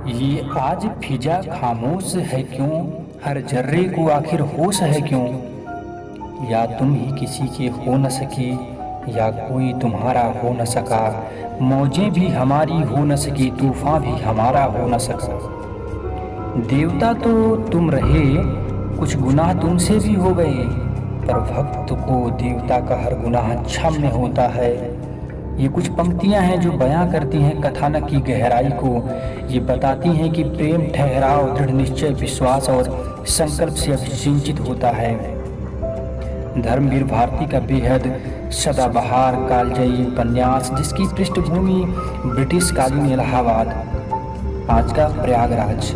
ये आज फिजा खामोश है क्यों? हर जर्रे को आखिर होश है क्यों? या तुम ही किसी के हो न सके, या कोई तुम्हारा हो न सका। मौजें भी हमारी हो न सकी, तूफान भी हमारा हो न सका। देवता तो तुम रहे, कुछ गुनाह तुमसे भी हो गए, पर भक्त को देवता का हर गुनाह क्षम्य होता है। ये कुछ पंक्तियां हैं जो बयां करती हैं कथानक की गहराई को। ये बताती हैं कि प्रेम ठहराव, दृढ़ निश्चय, विश्वास और संकल्प से अभिसिंचित होता है। धर्मवीर भारती का बेहद सदाबहार कालजयी उपन्यास, जिसकी पृष्ठभूमि ब्रिटिश कालीन इलाहाबाद, आज का प्रयागराज।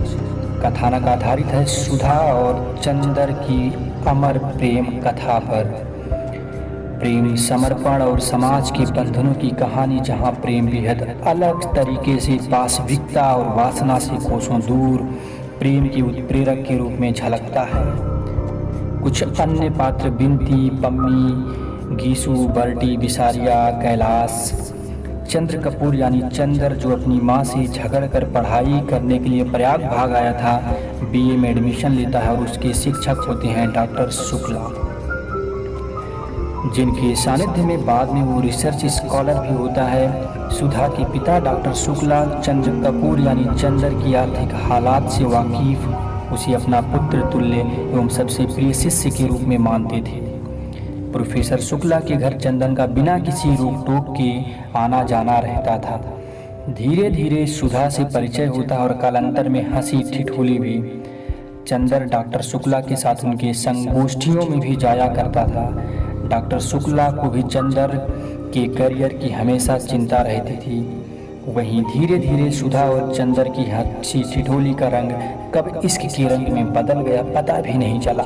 कथानक आधारित है सुधा और चंदर की अमर प्रेम कथा पर। प्रेम, समर्पण और समाज के बंधनों की कहानी, जहां प्रेम बेहद अलग तरीके से पाशविकता और वासना से कोसों दूर प्रेम के उत्प्रेरक के रूप में झलकता है। कुछ अन्य पात्र बिनती, पम्मी, गीसू, बर्टी, बिसारिया, कैलाश, चंद्र कपूर यानी चंदर, जो अपनी माँ से झगड़कर पढ़ाई करने के लिए प्रयाग भाग आया था, बीए में एडमिशन लेता है और उसके शिक्षक होते हैं डॉक्टर शुक्ला, जिनके सानिध्य में बाद में वो रिसर्च स्कॉलर भी होता है। सुधा के पिता डॉक्टर शुक्ला चंद्र कपूर यानी चंदर की आर्थिक हालात से वाकिफ, उसे अपना पुत्र तुल्य एवं सबसे प्रिय शिष्य के रूप में मानते थे। प्रोफेसर शुक्ला के घर चंदन का बिना किसी रोक टोक के आना जाना रहता था। धीरे धीरे सुधा से परिचय होता और कालांतर में हंसी ठिठोली भी। चंदर डॉक्टर शुक्ला के साथ उनके संगोष्ठियों में भी जाया करता था। डॉक्टर शुक्ला को भी चंदर के करियर की हमेशा चिंता रहती थी। वहीं धीरे धीरे सुधा और चंदर की हंसी ठिठोली का रंग कब इश्क के रंग में बदल गया पता भी नहीं चला।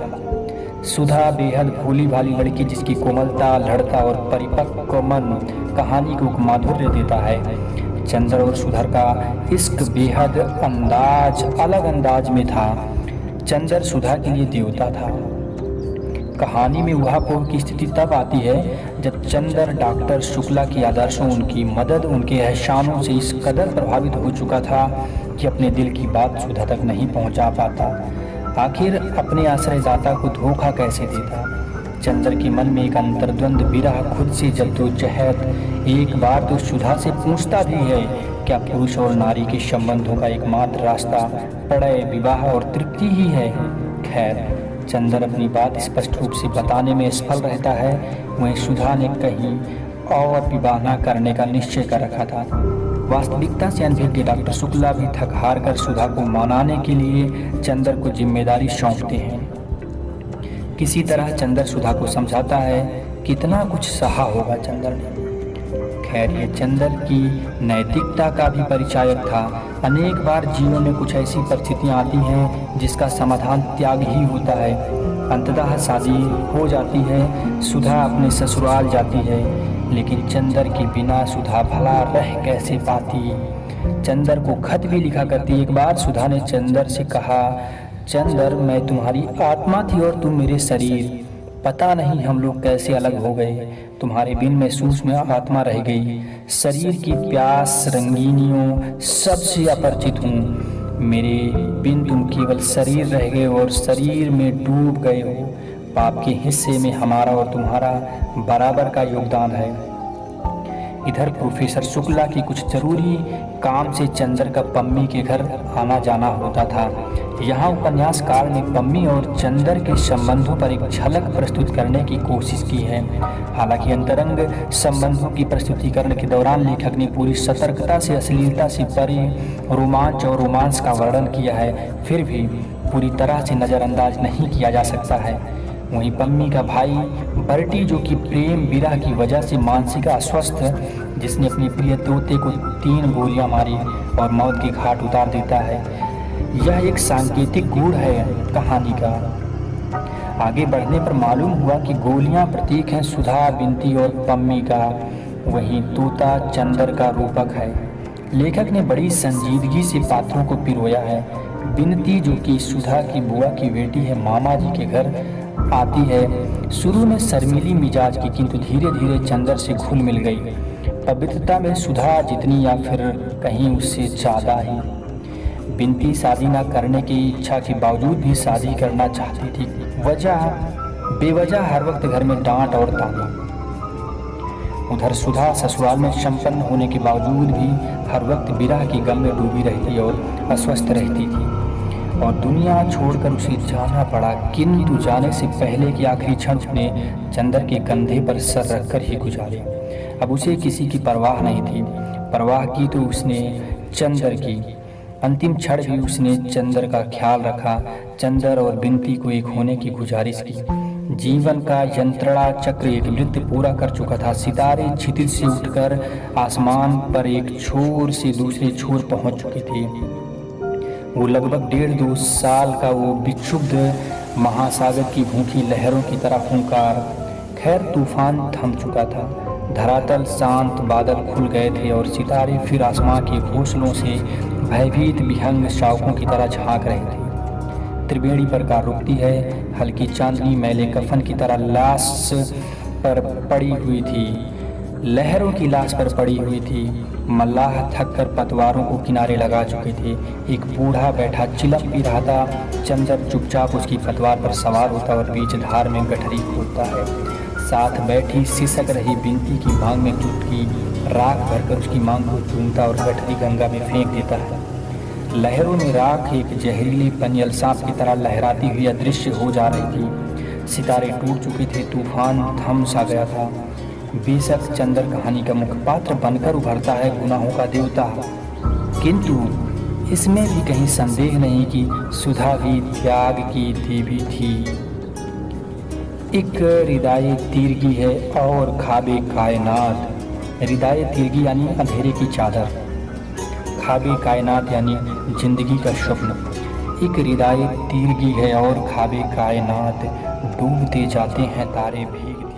सुधा बेहद भोली भाली लड़की, जिसकी कोमलता, लड़का और परिपक्व मन कहानी को माधुर्य देता है। चंदर और सुधा का इश्क बेहद अलग अंदाज में था। चंदर सुधा के लिए देवता था। कहानी में उहापोह की स्थिति तब आती है जब चंदर डॉक्टर शुक्ला के आदर्शों, उनकी मदद, उनके एहसानों से इस कदर प्रभावित हो चुका था कि अपने दिल की बात सुधा तक नहीं पहुंचा पाता। आखिर अपने आश्रयदाता को धोखा कैसे देता? चंदर के मन में एक अंतर्द्वंद विरह, खुद से जद्दोजहद। एक बार तो सुधा से पूछता भी है, क्या पुरुष और नारी के संबंधों का एकमात्र रास्ता प्रणय, विवाह और तृप्ति ही है? खैर, चंदर अपनी बात स्पष्ट रूप से बताने में असफल रहता है। वहीं सुधा ने कहीं और विवाह न करने का निश्चय कर रखा था। वास्तविकता से अनभिज्ञ डॉक्टर शुक्ला भी थक हार कर सुधा को मनाने के लिए चंदर को जिम्मेदारी सौंपते हैं। किसी तरह चंदर सुधा को समझाता है। कितना कुछ सहा होगा चंदर ने। खैर, ये चंदर की नैतिकता का भी परिचायक था। अनेक बार जीवन में कुछ ऐसी परिस्थितियां आती हैं जिसका समाधान त्याग ही होता है। अंततः शादी हो जाती है, सुधा अपने ससुराल जाती है, लेकिन चंदर के बिना सुधा भला रह कैसे पाती? चंदर को खत भी लिखा करती। एक बार सुधा ने चंदर से कहा, चंदर, मैं तुम्हारी आत्मा थी और तुम मेरे शरीर। पता नहीं हम लोग कैसे अलग हो गए। तुम्हारे बिन मैं सूक्ष्म आत्मा रह गई। शरीर की प्यास, रंगीनियों सबसे अपरिचित हूँ। मेरे बिन तुम केवल शरीर रह गए और शरीर में डूब गए हो। पाप के हिस्से में हमारा और तुम्हारा बराबर का योगदान है। इधर प्रोफेसर शुक्ला की कुछ जरूरी काम से चंदर का पम्मी के घर आना जाना होता था। यहाँ उपन्यासकार ने पम्मी और चंदर के संबंधों पर एक झलक प्रस्तुत करने की कोशिश की है। हालांकि अंतरंग संबंधों की प्रस्तुतिकरण के दौरान लेखक ने पूरी सतर्कता से अश्लीलता से परे रोमांच और रोमांस का वर्णन किया है, फिर भी पूरी तरह से नज़रअंदाज नहीं किया जा सकता है। वहीं पम्मी का भाई बर्टी, जो कि प्रेम विरह की वजह से मानसिक अस्वस्थ, जिसने अपने प्रिय तोते को 3 गोलियां मारी और मौत के घाट उतार देता है। यह एक सांकेतिक गुण है कहानी का। आगे बढ़ने पर मालूम हुआ कि गोलियां प्रतीक हैं सुधा, बिनती और पम्मी का, वहीं तोता चंदर का रूपक है। लेखक ने बड़ी संजीदगी से पात्रों को पिरोया है। बिनती, जो कि सुधा की बुआ की बेटी है, मामा जी के घर आती है। शुरू में शर्मीली मिजाज की, किंतु धीरे धीरे चंदर से घुल मिल गई। पवित्रता में सुधा जितनी या फिर कहीं उससे ज़्यादा ही। बिनती शादी न करने की इच्छा के बावजूद भी शादी करना चाहती थी। बेवजह हर वक्त घर में डांट और ताना। उधर सुधा ससुराल में संपन्न होने के बावजूद भी हर वक्त विरह की गम में डूबी रहती और अस्वस्थ रहती थी और दुनिया छोड़कर उसे जाना पड़ा। किंतु जाने से पहले कि आखिरी क्षण उसने चंदर के कंधे पर सर रखकर ही गुजारे। अब उसे किसी की परवाह नहीं थी। परवाह की तो उसने चंदर की। अंतिम क्षण भी उसने चंदर का ख्याल रखा। चंदर और बिनती को एक होने की गुजारिश की। जीवन का यंत्रणा चक्र एक नृत्य पूरा कर चुका था। सितारे क्षितिज से उठकर आसमान पर एक छोर से दूसरे छोर पहुंच चुके थे। वो लगभग 1.5-2 साल का वो विक्षुब्ध महासागर की भूखी लहरों की तरह हुंकार। खैर तूफान थम चुका था। धरातल शांत, बादल खुल गए थे और सितारे फिर आसमां के घोंसलों से भयभीत विहंग शावकों की तरह झांक रहे थे। त्रिवेणी पर कार रुकती है। हल्की चांदनी मैले कफन की तरह लाश पर पड़ी हुई थी, लहरों की लाश पर पड़ी हुई थी। मल्लाह थककर पतवारों को किनारे लगा चुके थे। एक बूढ़ा बैठा चिलम पी रहा था। चंदर चुपचाप उसकी पतवार पर सवार होता और बीच धार में गठरी खोदता है। साथ बैठी सिसक रही बिनती की मांग में चुटकी राख भरकर उसकी मांग को चूमता और गठरी गंगा में फेंक देता है। लहरों में राख एक जहरीली पनियल सांप की तरह लहराती हुई अदृश्य हो जा रही थी। सितारे टूट चुके थे। तूफान थम सा गया था। बेशक चंदर कहानी का मुख्य पात्र बनकर उभरता है, गुनाहों का देवता, किंतु इसमें भी कहीं संदेह नहीं कि सुधा भी त्याग की देवी थी। एक हृदय तिरगी है और खाबे कायनात। हृदय तिरगी यानी अंधेरे की चादर, खाबे कायनात यानी जिंदगी का स्वप्न। एक हृदय तिरगी है और खाबे कायनात, डूबते जाते हैं तारे भीग